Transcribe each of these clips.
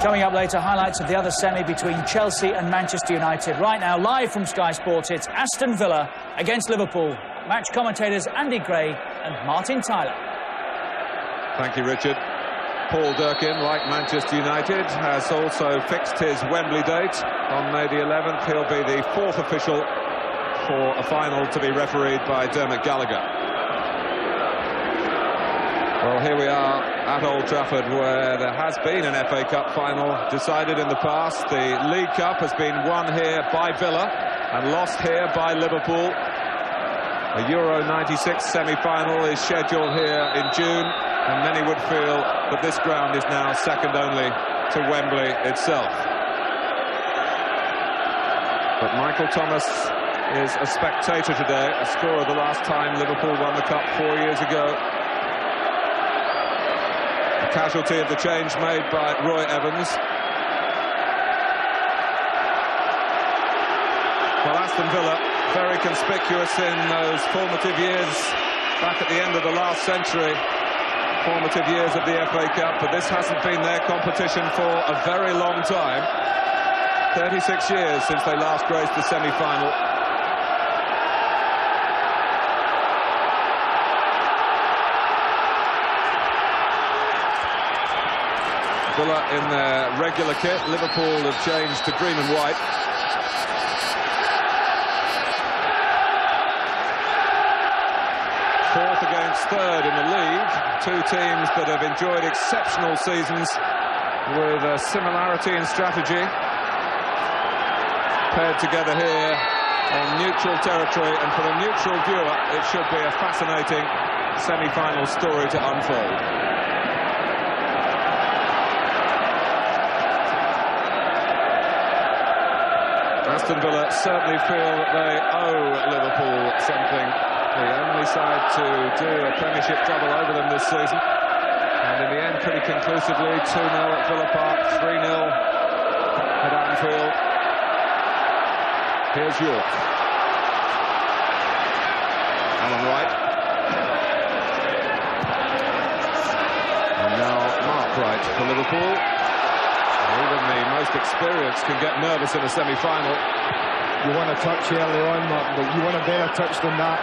Coming up later, highlights of the other semi between Chelsea and Manchester United. Right now, live from Sky Sports, it's Aston Villa against Liverpool. Match commentators Andy Gray and Martin Tyler. Thank you, Richard. Paul Durkin, like Manchester United, has also fixed his Wembley date on May the 11th. He'll be the fourth official for a final to be refereed by Dermot Gallagher. Well, here we are at Old Trafford, where there has been an FA Cup final decided in the past. The League Cup has been won here by Villa and lost here by Liverpool. A Euro 96 semi-final is scheduled here in June, and many would feel that this ground is now second only to Wembley itself. But Michael Thomas is a spectator today, a scorer the last time Liverpool won the Cup 4 years ago. A casualty of the change made by Roy Evans. Well, Aston Villa, very conspicuous in those formative years back at the end of the last century. Formative years of the FA Cup, but this hasn't been their competition for a very long time. 36 years since they last graced the semi-final. Villa in their regular kit. Liverpool have changed to green and white. Fourth against third in the league. Two teams that have enjoyed exceptional seasons with a similarity in strategy. Paired together here on neutral territory, and for the neutral viewer it should be a fascinating semi-final story to unfold. Aston Villa certainly feel that they owe Liverpool something. The only side to do a Premiership double over them this season. And in the end, pretty conclusively, 2-0 at Villa Park, 3-0 at Anfield. Here's Yorke. Alan Wright. And now Mark Wright for Liverpool. Even the most experienced can get nervous in a semi-final. You want a touch early on, Martin, but you want a better touch than that.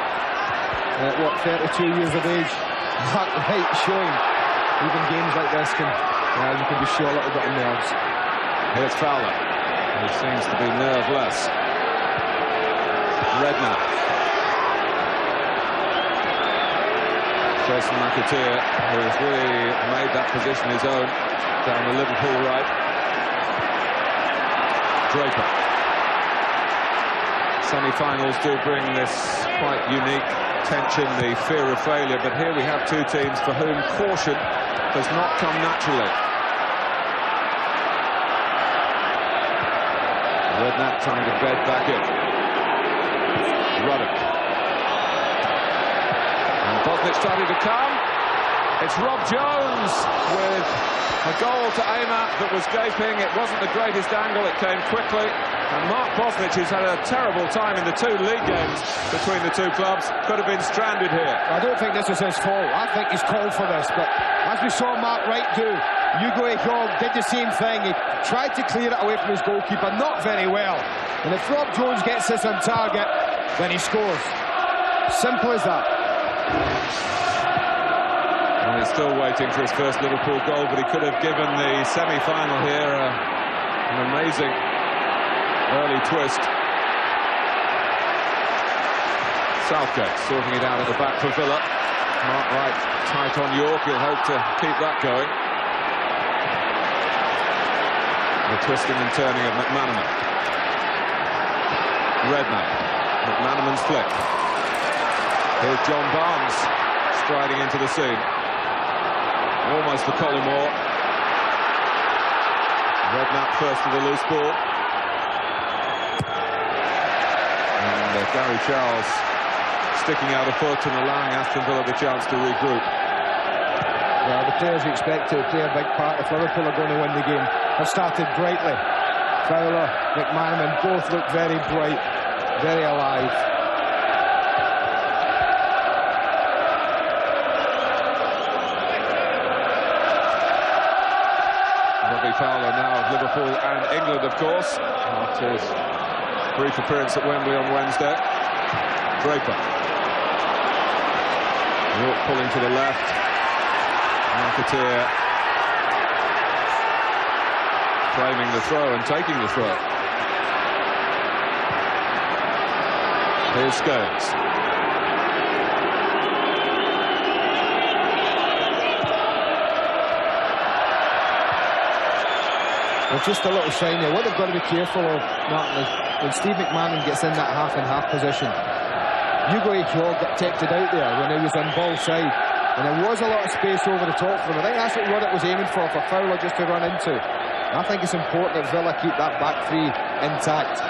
At what, 32 years of age? Mark Wright showing even games like this you can just show a little bit of nerves. Here's Fowler, who seems to be nerveless. Redknapp. Jason McAteer, who has really made that position his own down the Liverpool right. Draper. Semi-finals do bring this quite unique tension, the fear of failure, but here we have two teams for whom caution does not come naturally. Redknapp trying to bed back in. Ruddock. And Bosnich starting to come. It's Rob Jones with a goal to aim at that was gaping. It wasn't the greatest angle, it came quickly. And Mark Bosnich, who's had a terrible time in the two league games between the two clubs, could have been stranded here. I don't think this is his fault. I think he's called for this, but as we saw Mark Wright do, Hugo Egon did the same thing. He tried to clear it away from his goalkeeper, not very well. And if Rob Jones gets this on target, then he scores. Simple as that. Well, he's still waiting for his first Liverpool goal, but he could have given the semi-final here an amazing early twist. Southgate sorting it out at the back for Villa. Mark Wright tight on Yorke. He'll hope to keep that going. The twisting and turning of McManaman. Redknapp. McManaman's flick. Here's John Barnes striding into the scene. Almost for Collymore. Redknapp first with a loose ball. And Gary Charles sticking out a foot and allowing Aston Villa the chance to regroup. Well, the players you expect to play a big part if Liverpool are going to win the game have started brightly. Fowler, McManaman both look very bright, very alive. Fowler now of Liverpool and England, of course, after his brief appearance at Wembley on Wednesday. Draper. Yorke pulling to the left. McAteer claiming the throw and taking the throw. Here's Scholes. Well, just a little sign there. What they've got to be careful of, Martin, is when Steve McMahon gets in that half-and-half position, YORKE got tempted out there when he was on ball side, and there was a lot of space over the top for him. I think that's what it was aiming for Fowler just to run into. And I think it's important that Villa keep that back three intact.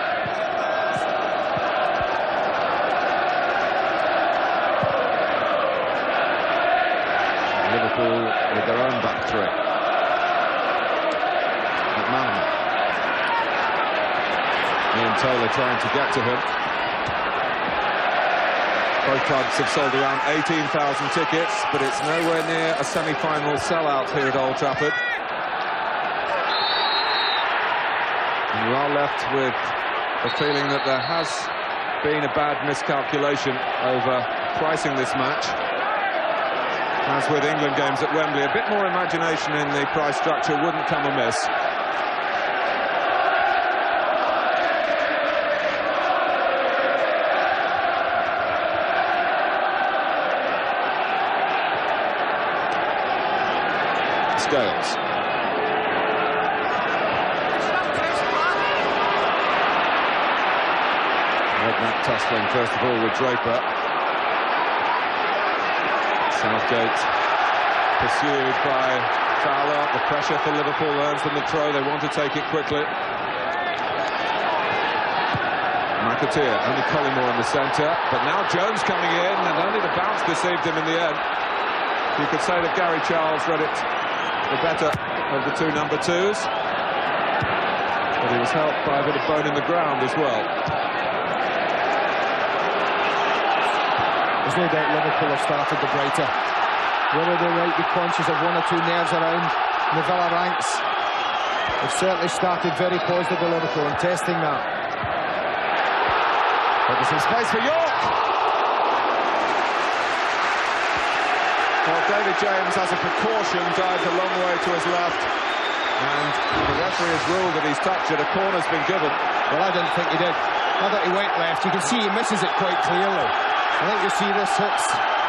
Liverpool with their own back three. McMahon. Ian Taylor trying to get to him. Both clubs have sold around 18,000 tickets, but it's nowhere near a semi-final sellout here at Old Trafford. And you are left with the feeling that there has been a bad miscalculation over pricing this match. As with England games at Wembley, a bit more imagination in the price structure wouldn't come amiss. Scholes. Redknapp tussling first of all with Draper. Southgate pursued by Fowler. The pressure for Liverpool earns them the throw. They want to take it quickly. McAteer, only Collymore in the centre, but now Jones coming in, and only the bounce deceived him in the end. You could say that Gary Charles read it the better of the two number twos, but he was helped by a bit of bone in the ground as well. There's no doubt Liverpool have started the brighter. Whether they might be conscious of one or two nerves around the Villa ranks, they've certainly started very positively, Liverpool, and testing that. But there's some space for Yorke. Well, David James, as a precaution, dived a long way to his left, and the referee has ruled that he's touched it. A corner's been given. Well, I didn't think he did. I thought he went left. You can see he misses it quite clearly. I think you see this hits,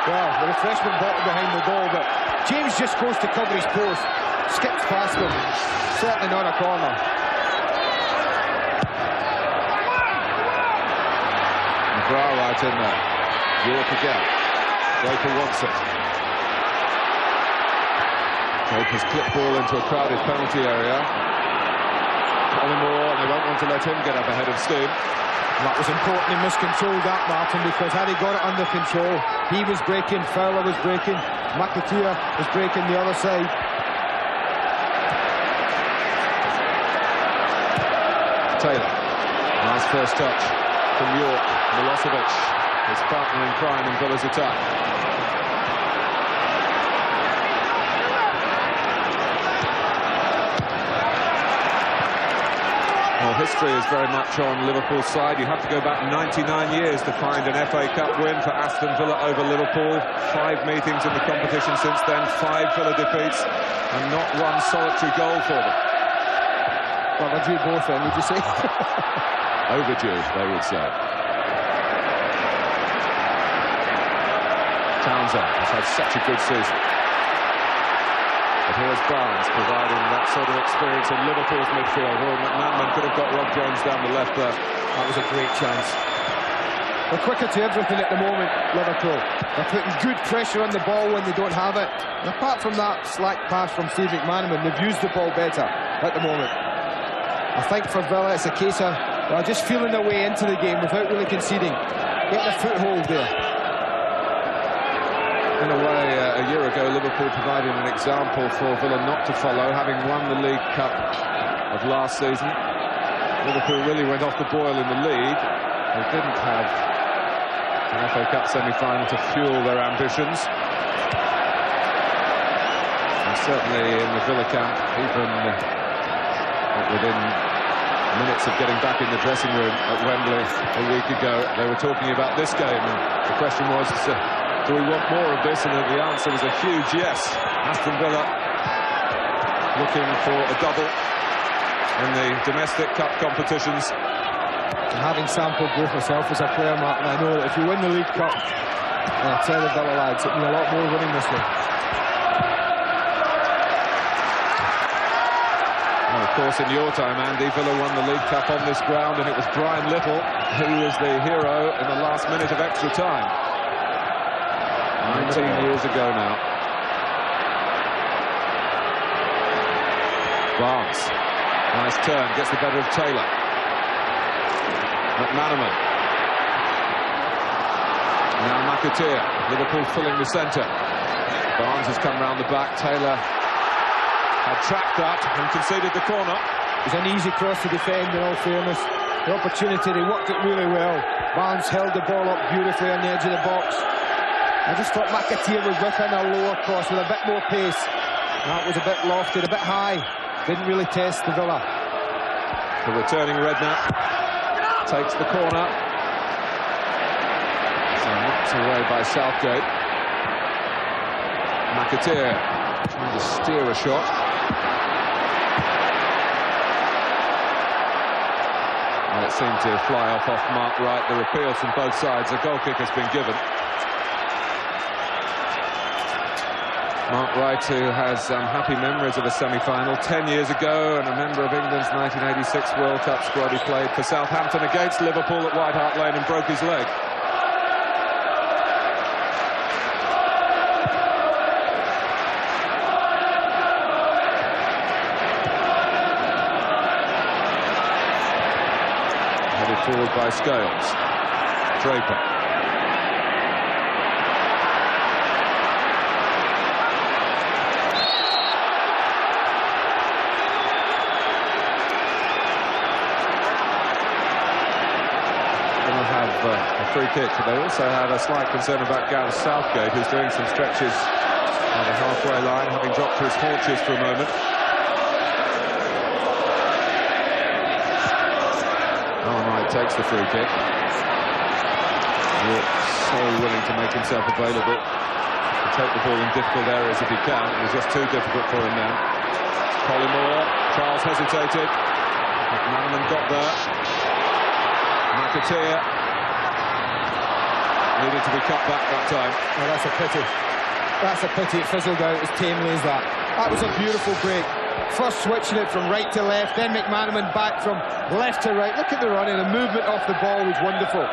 well, the refreshment bottle behind the goal, but James just goes to cover his post, skips past him. Certainly not a corner. McGrath right in there. Yorke again. Draper wants it. Draper's clip ball into a crowded penalty area. Collymore, and they won't want to let him get up ahead of steam. That was important. He miscontrolled that, Martin, because had he got it under control, he was breaking, Fowler was breaking, McAteer was breaking the other side. Taylor. Nice first touch from Yorke. Milosevic, his partner in crime in Villa's attack. Well, history is very much on Liverpool's side. You have to go back 99 years to find an FA Cup win for Aston Villa over Liverpool. 5 meetings in the competition since then, 5 Villa defeats, and not one solitary goal for them. Well, they're due both then, would you say? Overdue, they would say. Townsend has had such a good season. But here's Barnes providing that sort of experience in Liverpool's midfield. Well, McMahon could have got Rob Jones down the left there. That was a great chance. They're quicker to everything at the moment, Liverpool. They're putting good pressure on the ball when they don't have it. And apart from that slack pass from Steve McMahon, they've used the ball better at the moment. I think for Villa it's a case of just feeling their way into the game without really conceding. Getting a foothold there. In a way, a year ago, Liverpool provided an example for Villa not to follow, having won the League Cup of last season. Liverpool really went off the boil in the league. They didn't have an FA Cup semi-final to fuel their ambitions. And certainly in the Villa camp, even But within minutes of getting back in the dressing room at Wembley a week ago, they were talking about this game, and the question was, do we want more of this? And the answer was a huge yes. Aston Villa looking for a double in the domestic cup competitions. And having sampled both myself as a player, Mark, and I know that if you win the League Cup, and I tell the Villa lads, it'll mean a lot more winning this one. And of course, in your time, Andy, Villa won the League Cup on this ground, and it was Brian Little who was the hero in the last minute of extra time. 19 years ago now. Barnes, nice turn, gets the better of Taylor. McManaman. Now McAteer, Liverpool filling the centre. Barnes has come round the back. Taylor had tracked that and conceded the corner. It was an easy cross to defend, in all fairness. The opportunity, they worked it really well. Barnes held the ball up beautifully on the edge of the box. I just thought McAteer would whip in a lower cross with a bit more pace. That was a bit lofted, a bit high. Didn't really test the Villa. The returning Redknapp takes the corner. So knocked away by Southgate. McAteer trying to steer a shot. And it seemed to fly off Mark Wright. There were appeals from both sides. A goal kick has been given. Mark Wright, who has happy memories of a semi-final 10 years ago, and a member of England's 1986 World Cup squad. He played for Southampton against Liverpool at White Hart Lane and broke his leg. Headed forward by Scales. Draper. A free kick. They also have a slight concern about Gareth Southgate, who's doing some stretches on the halfway line, having dropped to his haunches for a moment. Wright takes the free kick. Yorke so willing to make himself available to take the ball in difficult areas if he can. It was just too difficult for him now. Collymore, Charles hesitated. McManaman got there. McAteer needed to be cut back that time. Oh, that's a pity. That's a pity. It fizzled out as tamely as that. That was a beautiful break. First switching it from right to left, then McManaman back from left to right. Look at the running, the movement off the ball was wonderful.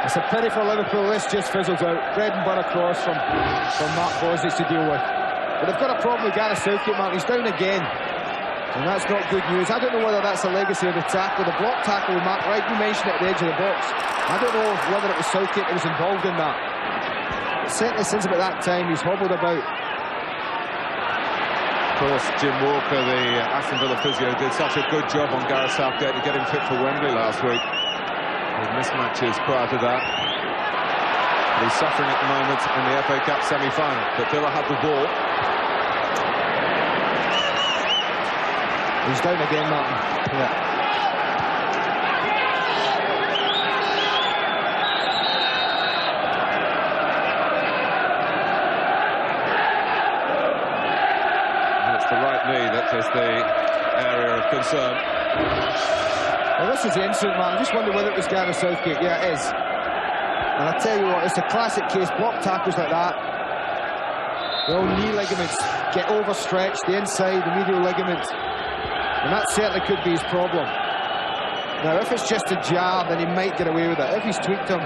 It's a pity for Liverpool. This just fizzles out. Bread and butter cross from Mark Bosnich to deal with. But they've got a problem with Gareth Southgate, Mark. He's down again. And that's not good news. I don't know whether that's a legacy of the tackle. The block tackle with Mark Wright, you mentioned it at the edge of the box. I don't know whether it was Southgate that was involved in that. But certainly since about that time, he's hobbled about. Of course, Jim Walker, the Aston Villa physio, did such a good job on Gareth Southgate to get him fit for Wembley last week. With mismatches prior to that. But he's suffering at the moment in the FA Cup semi-final. But Villa had the ball. He's down again, Martin. Yeah. And it's the right knee that is the area of concern. Well, this is the incident, Martin. I just wonder whether it was Gareth Southgate. Yeah, it is. And I tell you what, it's a classic case. Block tackles like that. The old knee ligaments get overstretched, the inside, the medial ligament. And that certainly could be his problem. Now, if it's just a jab, then he might get away with it. If he's tweaked him,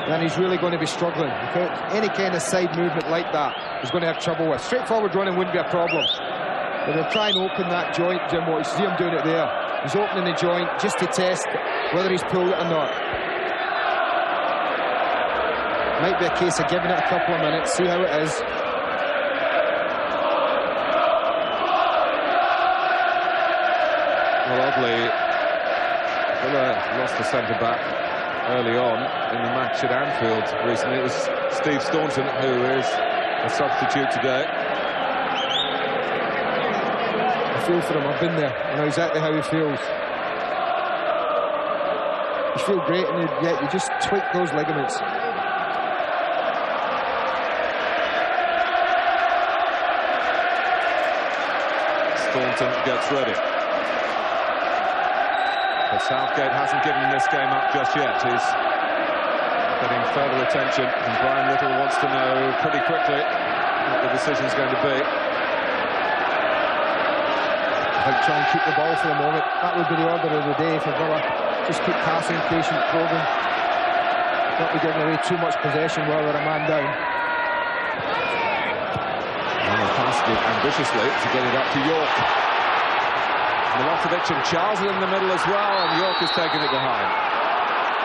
then he's really going to be struggling. Because any kind of side movement like that, he's going to have trouble with. Straightforward running wouldn't be a problem. But they'll try and open that joint, Jim Watt. You see him doing it there. He's opening the joint just to test whether he's pulled it or not. Might be a case of giving it a couple of minutes, see how it is. Well, oddly, Villa lost the centre-back early on in the match at Anfield recently. It was Steve Staunton, who is a substitute today. A feel for him. I've been there. I know exactly how he feels. You feel great, and yet you just tweak those ligaments. Staunton gets ready. But Southgate hasn't given this game up just yet. He's getting further attention, and Brian Little wants to know pretty quickly what the decision's going to be. I think try and keep the ball for the moment. That would be the order of the day for Villa. Just keep passing, patient, probing. Not be giving away too much possession while they're a man down. And they passed it ambitiously to get it up to Yorke. Milosevic and Charles are in the middle as well, and Yorke is taking it behind.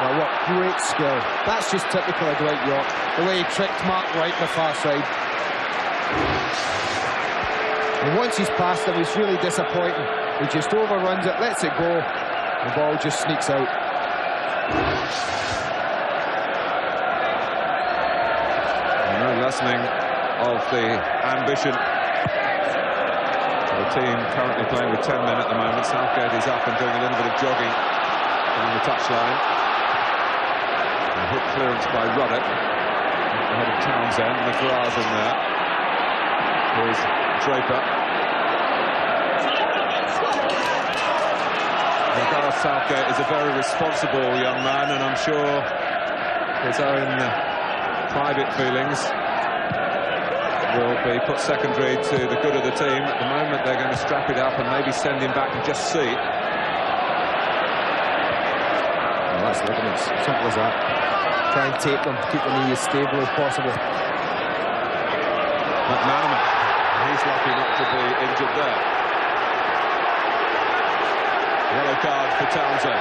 Well, what great skill. That's just typical of Dwight Yorke. The way he tricked Mark Wright on the far side. And once he's past him, he's really disappointing. He just overruns it, lets it go. The ball just sneaks out. No lessening of the ambition. The team currently playing with 10 men at the moment. Southgate is up and doing a little bit of jogging down the touchline. A hook clearance by Ruddock ahead of Townsend. McGrath's in there. Here's Draper. Gareth Southgate is a very responsible young man, and I'm sure his own private feelings will be put secondary to the good of the team. At the moment, they're going to strap it up and maybe send him back and just see. Well, that's ligaments. Simple as that. Try and tape them, keep the knee as stable as possible. McManaman, he's lucky not to be injured there. Yellow card for Townsend.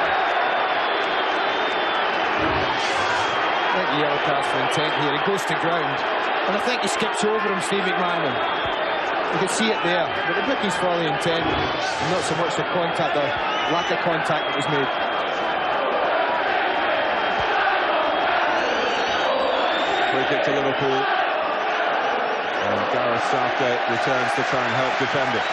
I think the yellow card's for intent here. He goes to ground, and I think he skips over him, Steve McManaman. You can see it there, but the bookie's for the intent, and not so much the contact or lack of contact that was made. Free kick to Liverpool, and Gareth Southgate returns to try and help defend it.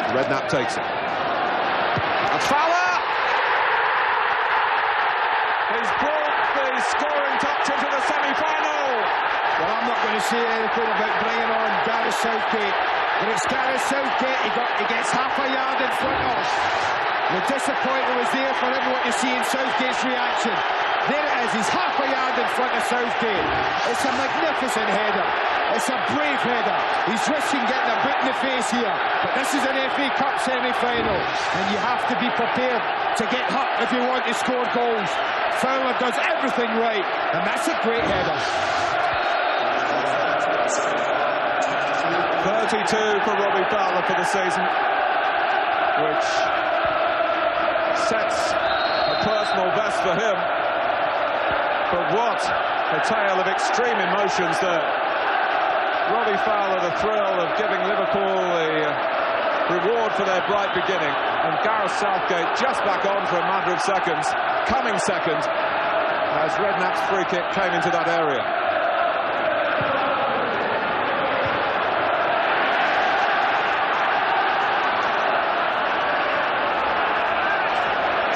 Redknapp takes it. And Fowler! He's brought the scoring touch into the semi-final. Well, I'm not going to say anything about bringing on Gareth Southgate. When it's Gareth Southgate, he gets half a yard in front of. The disappointment was there for everyone to see in Southgate's reaction. There it is, he's half a yard in front of Southgate. It's a magnificent header. It's a brave header. He's risking getting a boot in the face here. But this is an FA Cup semi-final, and you have to be prepared to get hurt if you want to score goals. Fowler does everything right, and that's a great header. 32 for Robbie Fowler for the season, which sets a personal best for him. But what a tale of extreme emotions there. Robbie Fowler, the thrill of giving Liverpool the reward for their bright beginning, and Gareth Southgate just back on for a matter of seconds, coming second, as Redknapp's free kick came into that area.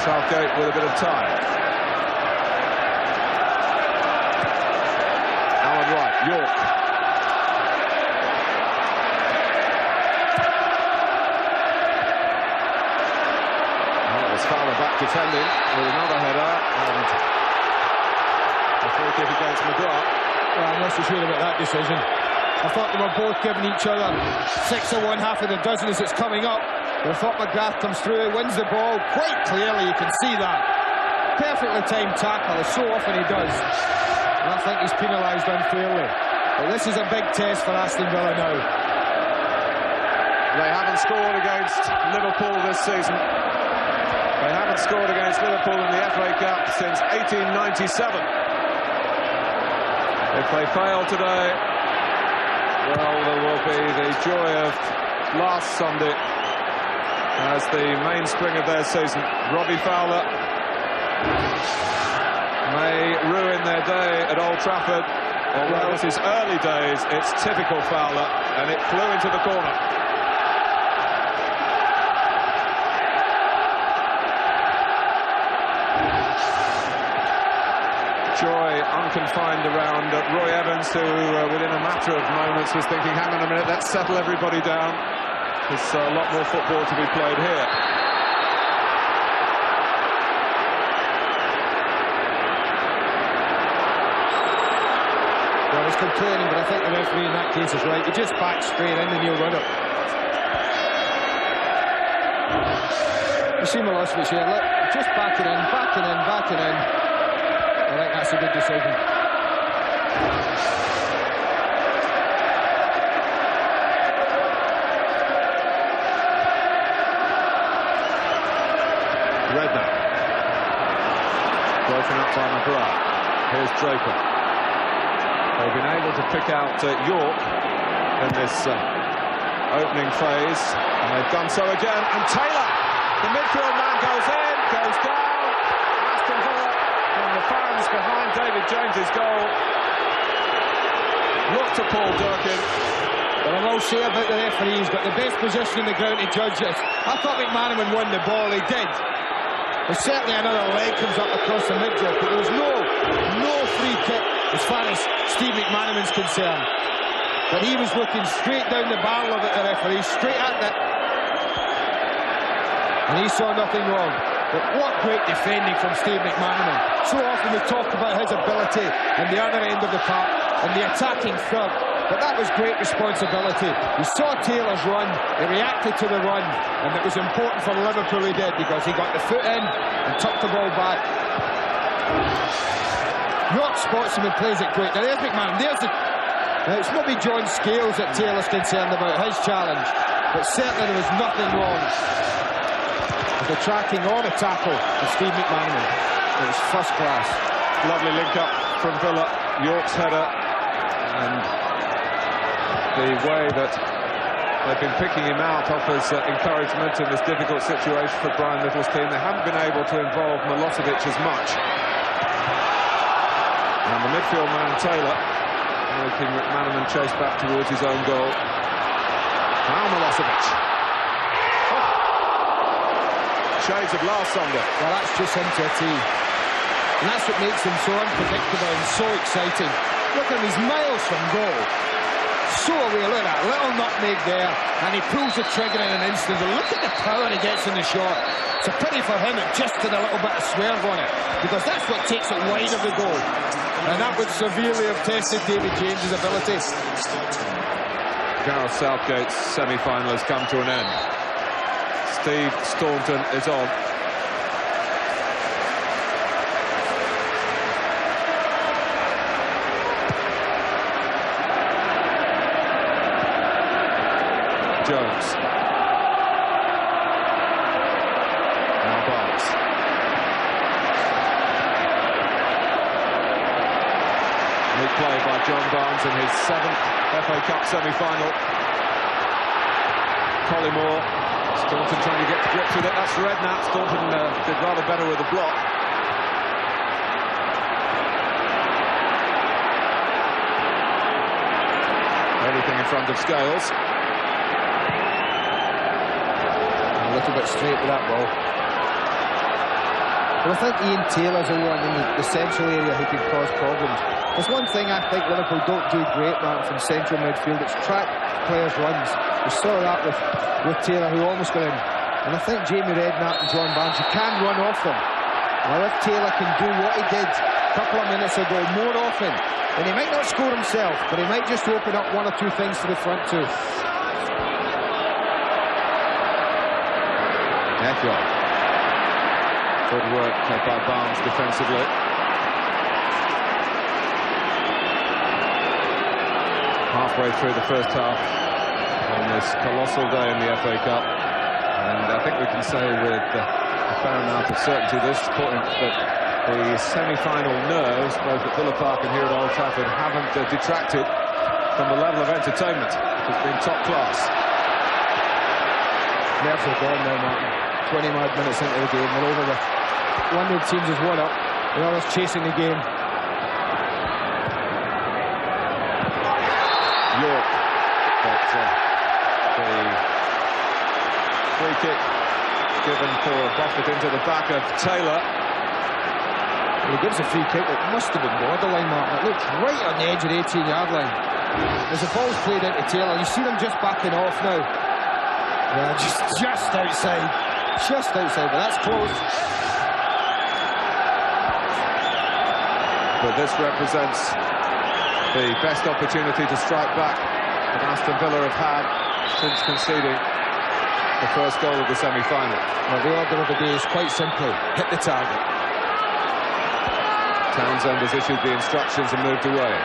Southgate with a bit of time. Alan Wright, Yorke. Fowler back defending with another header, and a free kick against McGrath. Well, I'm not so sure about that decision. I thought they were both giving each other 6 of one, half of the dozen as it's coming up. But I thought McGrath comes through, wins the ball quite clearly, you can see that. Perfectly timed tackle, as so often he does. And I think he's penalised unfairly. But this is a big test for Aston Villa now. They haven't scored against Liverpool this season. They haven't scored against Liverpool in the FA Cup since 1897. If they fail today, well, there will be the joy of last Sunday as the mainspring of their season. Robbie Fowler may ruin their day at Old Trafford. Although this is early days, it's typical Fowler, and it flew into the corner. Joy unconfined around Roy Evans, who within a matter of moments was thinking, hang on a minute, let's settle everybody down. There's a lot more football to be played here. Well, he's complaining, but I think the referee in that case is right. He just backs straight in and he'll run it. You see Milosevic here, look, just backing in, backing in, backing in. I think that's a good decision. Redknapp. Broken up by McGrath. Here's Draper. They've been able to pick out Yorke in this opening phase, and they've done so again. And Taylor, the midfield man, goes in, goes down. Aston Villa, and the fans behind David James's goal look to Paul Durkin. Well, I will say about the referee, he's got the best position in the ground to judge this. I thought McManaman won the ball, he did. There's certainly another leg comes up across the midfield, but there was no free kick as far as Steve McManaman's concerned. But he was looking straight down the barrel of it, the referee, straight at it. And he saw nothing wrong. But what great defending from Steve McManaman. So often we talk about his ability on the other end of the park and the attacking third. But that was great responsibility. He saw Taylor's run, he reacted to the run, and it was important for Liverpool he did, because he got the foot in and tucked the ball back. Yorke spots him and plays it quick. Now there's McManaman, there's the... Now it's maybe John Scales that Taylor's concerned about, his challenge, but certainly there was nothing wrong with the tracking on a tackle of Steve McManaman. It was first class. Lovely link up from Villa, Yorke's header, and the way that they've been picking him out offers encouragement in this difficult situation for Brian Little's team. They haven't been able to involve Milosevic as much. And the midfield man, Taylor, making McManaman chase back towards his own goal. Now Milosevic. Oh. Shades of last Sunday. Well, that's just into a tee. And that's what makes him so unpredictable and so exciting. Look at him, he's miles from goal. So away, look at that little nutmeg there, and he pulls the trigger in an instant. And look at the power he gets in the shot. It's a pity for him it just did a little bit of swerve on it, because that's what takes it wide of the goal. And that would severely have tested David James's ability. Gareth Southgate's semi-final has come to an end. Steve Staunton is on. Jones. Now Barnes. Big play by John Barnes in his 7th FA Cup semi-final. Collymore. Staunton trying to get to grips with it. That's Redknapp. Staunton did rather better with the block. Everything in front of Scales. A little bit straight with that ball. Well, I think Ian Taylor's the one in the central area who can cause problems. There's one thing I think Liverpool don't do great, Martin, from central midfield. It's track players' runs. We saw that with Taylor, who almost got in. And I think Jamie Redknapp and John Barnes, you can run off them. Now, if Taylor can do what he did a couple of minutes ago more often, then he might not score himself, but he might just open up one or two things to the front too. Effiong. Good work by Barnes defensively. Halfway through the first half on this colossal day in the FA Cup, and I think we can say with a fair amount of certainty this point that the semi-final nerves, both at Villa Park and here at Old Trafford, haven't detracted from the level of entertainment. It's been top class. Nerves are gone now, Martin. 20 odd minutes into the game, we're over with. One of the teams is 1 up. The others chasing the game. Yorke, but the free kick given for a buffet into the back of Taylor. He gives a free kick that must have been borderline, Martin. It looks right on the edge of the 18-yard line. As the ball's played into Taylor, you see them just backing off now. Yeah, just outside. Just outside, but that's close. But this represents the best opportunity to strike back that Aston Villa have had since conceding the first goal of the semi-final. Well, the order of the day is quite simply hit the target. Townsend has issued the instructions and moved away.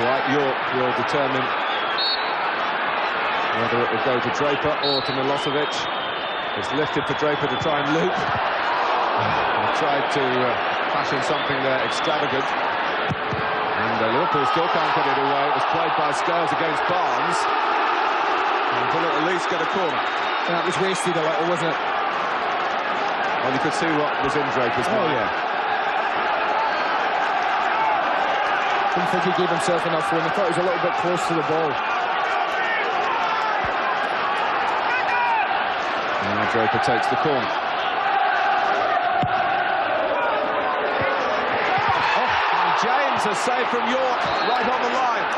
Dwight Yorke will determine whether it will go to Draper or to Milosevic. It's lifted for Draper to try and loop. He tried to fashion something there extravagant. And Liverpool still can't put it away. It was played by Scales against Barnes. And Villa at least get a corner. That was wasted a little, wasn't it? Well, you could see what was in Draper's mind. Oh, yeah. Didn't think he gave himself enough room. I thought he was a little bit close to the ball. Now Draper takes the corner. Oh, and James has saved from Yorke right on the line.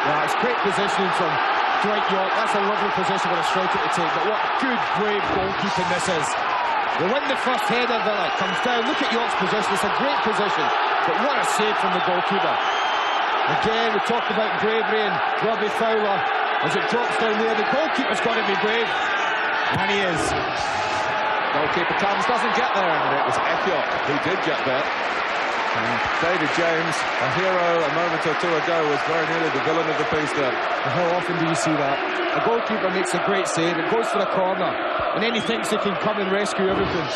Yeah, it's great positioning from Dwight Yorke. That's a lovely position for a striker to take. But what good, brave goalkeeping this is. They win the first header, Villa. It comes down. Look at Yorke's position. It's a great position. But what a save from the goalkeeper. Again, we talked about bravery and ROBBIE FOWLER. As it drops down there, the goalkeeper's got to be brave. And he is. Goalkeeper comes, doesn't get there, and it was Ekiot who did get there. And David James, a hero a moment or two ago, was very nearly the villain of the piece there. How often do you see that? A goalkeeper makes a great save, it goes for a corner, and then he thinks he can come and rescue everything.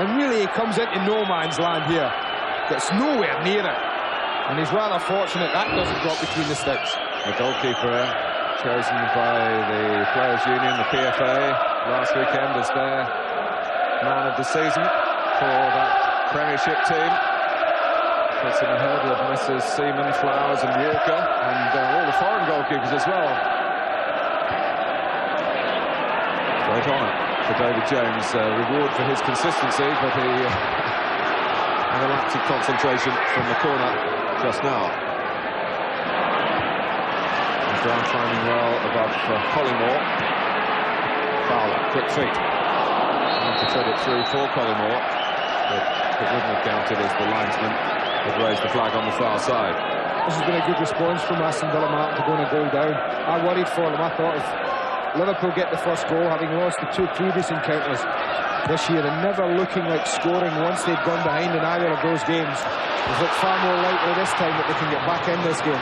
And really, he comes into no man's land here. Gets nowhere near it. And he's rather fortunate that doesn't drop between the sticks. The goalkeeper chosen by the Players' Union, the PFA, last weekend as their man of the season for that Premiership team. Puts him ahead of Messrs. Seaman, Flowers and Walker, and all the foreign goalkeepers as well. Great honour for David James, reward for his consistency, but he had a lapse of concentration from the corner just now. Ground finding well above Collymore. Fowler, quick feet. Trying to thread it through for Collymore, but it wouldn't have counted as the linesman had raised the flag on the far side. This has been a good response from Aston Villa, Martin, to go and goal down. I worried for them. I thought if Liverpool get the first goal, having lost the two previous encounters this year and never looking like scoring once they'd gone behind in either of those games, it looked far more likely this time that they can get back in this game.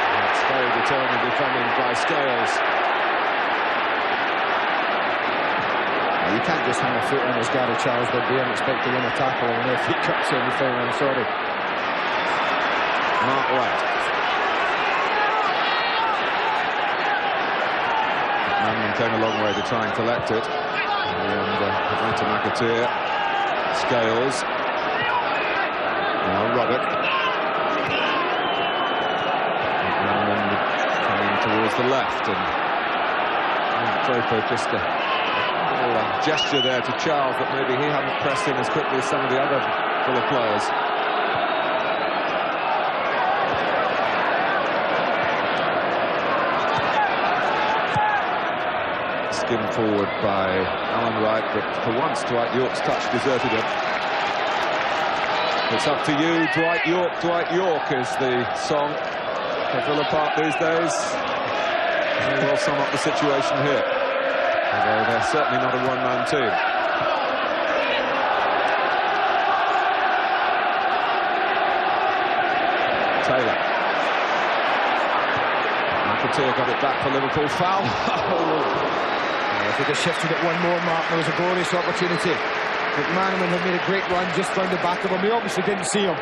That's very determined defending by Scales. You can't just hang a foot on as Gareth Charles did there and expect to win a tackle in the FA Cup semi-final. I'm sorry. Mark Wright. Manman came a long way to try and collect it. And it went to McAteer. Scales. Now Robert. Manman coming towards the left. And Draper just a gesture there to Charles that maybe he hadn't pressed in as quickly as some of the other Villa players. Skimmed forward by Alan Wright, but for once Dwight Yorke's touch deserted him. It's up to you, Dwight Yorke. Dwight Yorke is the song for Villa Park these days. May well sum up the situation here. Although they're certainly not a one-man team. Taylor. McAteer got it back for Liverpool. Foul. If they'd have shifted it one more, Mark, there was a glorious opportunity. McManaman had made a great run just round the back of him. He obviously didn't see him.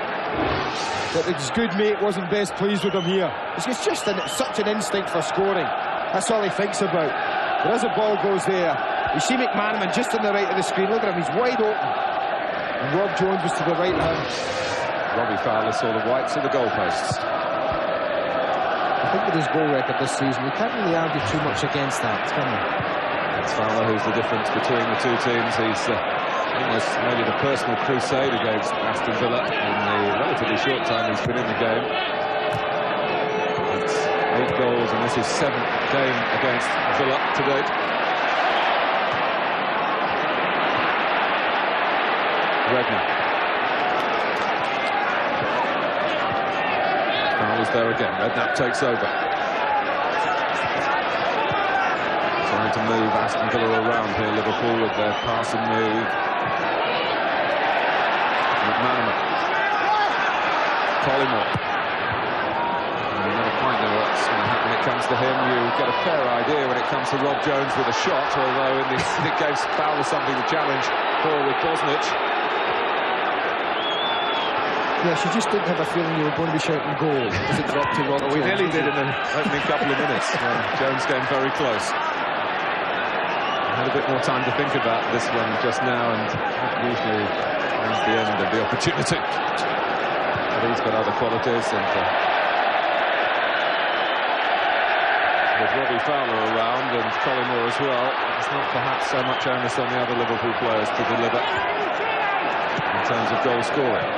But his good mate wasn't best pleased with him here. It's just such an instinct for scoring. That's all he thinks about. But as the ball goes there, you see McManaman just on the right of the screen. Look at him, he's wide open. And Rob Jones was to the right of him. Robbie Fowler saw the whites of the goalposts. I think with his goal record this season, you can't really argue too much against that, can you? It's Fowler who's the difference between the two teams. He's almost made it a personal crusade against Aston Villa in the relatively short time he's been in the game. It's 8 goals, and this is 7th game against Villa to date. Redknapp. Fowler's there again. Redknapp takes over. Trying to move Aston Villa around here, Liverpool, with their passing move. McManaman. Collymore. You never quite know what's going to happen when it comes to him. You get a fair idea when it comes to Rob Jones with a shot, although in the it gave Fowler something to challenge for with Bosnich. Yes, you just didn't have a feeling you were going to be shouting goal as it dropped to Rob Jones. We nearly did in the opening couple of minutes when Jones came very close. Had a bit more time to think about this one just now, and usually finds the end of the opportunity. But he's got other qualities, and with Robbie Fowler around and Collymore as well, it's not perhaps so much onus on the other Liverpool players to deliver in terms of goal scoring.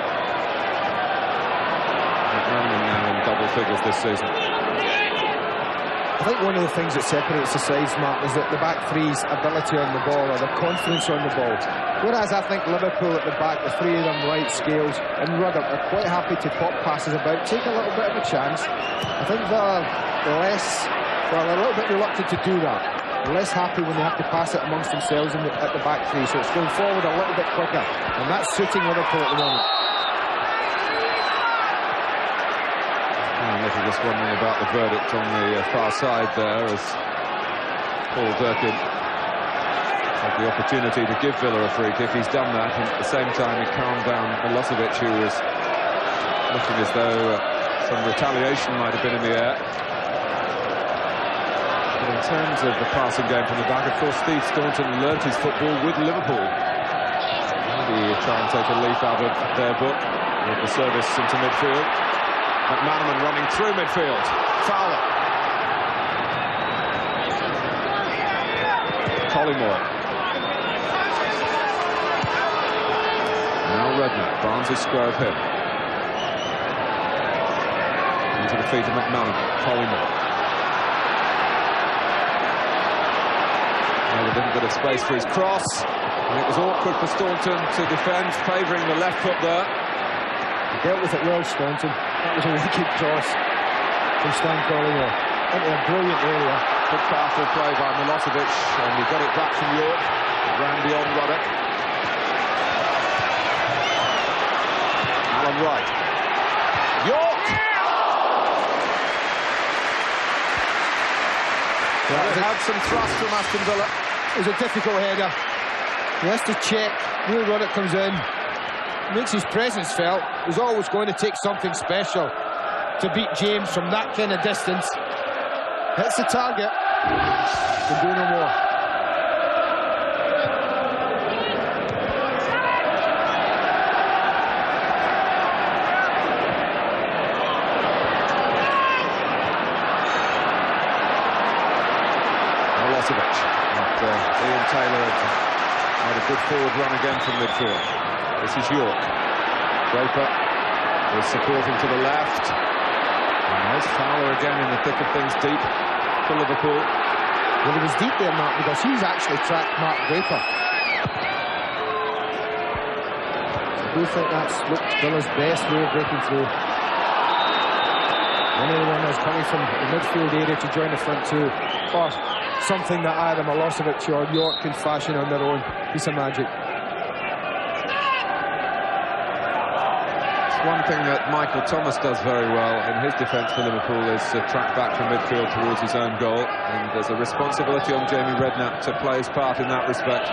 McManaman now in double figures this season. I think one of the things that separates the sides, Mark, is that the back three's ability on the ball, or their confidence on the ball. Whereas I think Liverpool at the back, the three of them, Wright, Scales and Ruddock, are quite happy to pop passes about, take a little bit of a chance. I think they're a little bit reluctant to do that. They're less happy when they have to pass it amongst themselves at the back three, so it's going forward a little bit quicker, and that's suiting Liverpool at the moment. If you're just wondering about the verdict on the far side there, as Paul Durkin had the opportunity to give Villa a free kick. He's done that, and at the same time he calmed down Milosevic, who was looking as though some retaliation might have been in the air. But in terms of the passing game from the back, of course, Steve Staunton learnt his football with Liverpool. Maybe try and take a leaf out of their book with the service into midfield. McManaman running through midfield. Fowler. Collymore. Now Redknapp. Barnes is square of him. Into the feet of McManaman. Collymore. Another little bit of space for his cross. And it was awkward for Staunton to defend, favouring the left foot there. He dealt with it well, Staunton. That was a wicked cross from Stan Collymore into a brilliant area. Good powerful play by Milosevic, and he got it back from Yorke. It ran beyond Ruddock. Alan Wright. Yorke! They had some thrust from Aston Villa. It was a difficult header. He has to check. Neil Ruddock comes in, makes his presence felt. He's always going to take something special to beat James from that kind of distance. Hits the target. Can do no more. Milosevic. Ian Taylor had a good forward run again from midfield. This is Yorke. Draper is supporting to the left. And there's Fowler again in the thick of things, deep for Liverpool. Well, he was deep there, Mark, because he's actually tracked Mark Draper. I do think that's looked Villa's best way of breaking through. Any runners coming from the midfield area to join the front two, or something that either Milosevic or Yorke can fashion on their own. Piece of magic. One thing that Michael Thomas does very well in his defence for Liverpool is to track back from midfield towards his own goal, and there's a responsibility on Jamie Redknapp to play his part in that respect.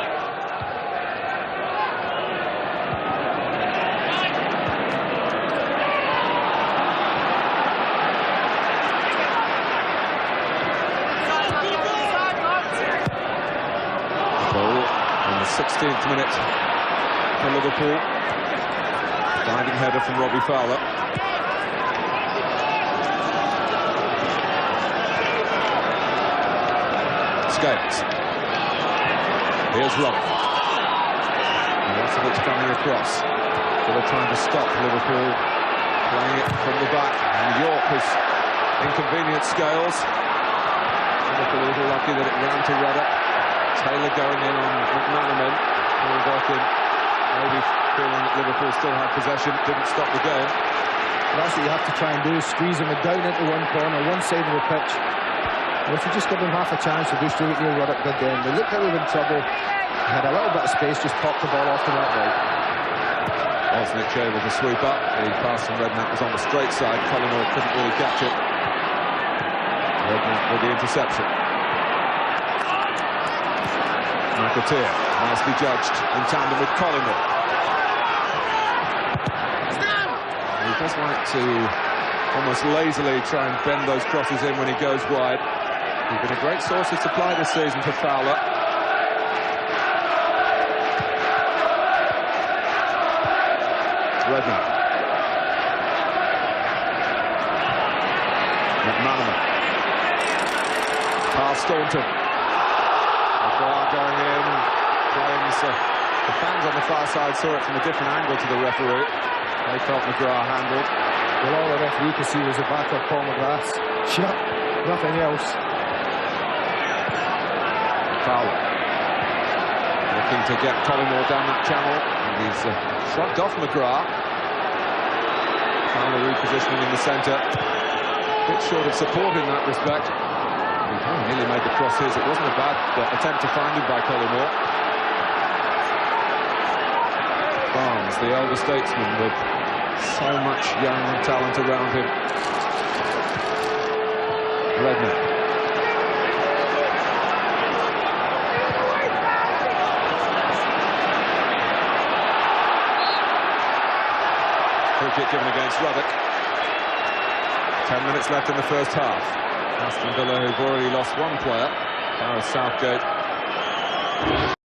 Goal in the 16th minute for Liverpool. Diving header from Robbie Fowler. Scales. Here's Robbie. Lots of it's coming across. Still trying to stop Liverpool playing it from the back. And Yorke has inconvenienced Scales. Liverpool a little lucky that it ran to Ruddock. Taylor going in on McManaman. DURKIN maybe feeling that Liverpool still had possession, didn't stop the game. Well, that's what you have to try and do, squeeze them down into one corner, one side of the pitch. And if you just give them half a chance, you do see what Neil Ruddock did then. They looked like they were in trouble, had a little bit of space, just popped the ball off to that right. Osnick able to sweep up. The pass from Redknapp was on the straight side. Collymore couldn't really catch it. Redknapp with the interception. McAteer, nicely judged in tandem with Collymore. He does like to almost lazily try and bend those crosses in when he goes wide. He's been a great source of supply this season for Fowler. Redknapp. McManaman. Past Staunton. Going in, flames. The fans on the far side saw it from a different angle to the referee. They felt McGrath handled. Well, all the referee could see was a back of Paul McGrath's shot, nothing else. Fowler looking to get Collymore down that channel, and he's shrugged off McGrath. Fowler repositioning in the centre. A bit short of support in that respect. He nearly made the cross his. It wasn't a bad attempt to find him by Collymore. Barnes, the elder statesman, with so much young talent around him. Redknapp. Free kick given against Ruddock. 10 minutes left in the first half. Aston Villa, who've already lost one player, Gareth Southgate,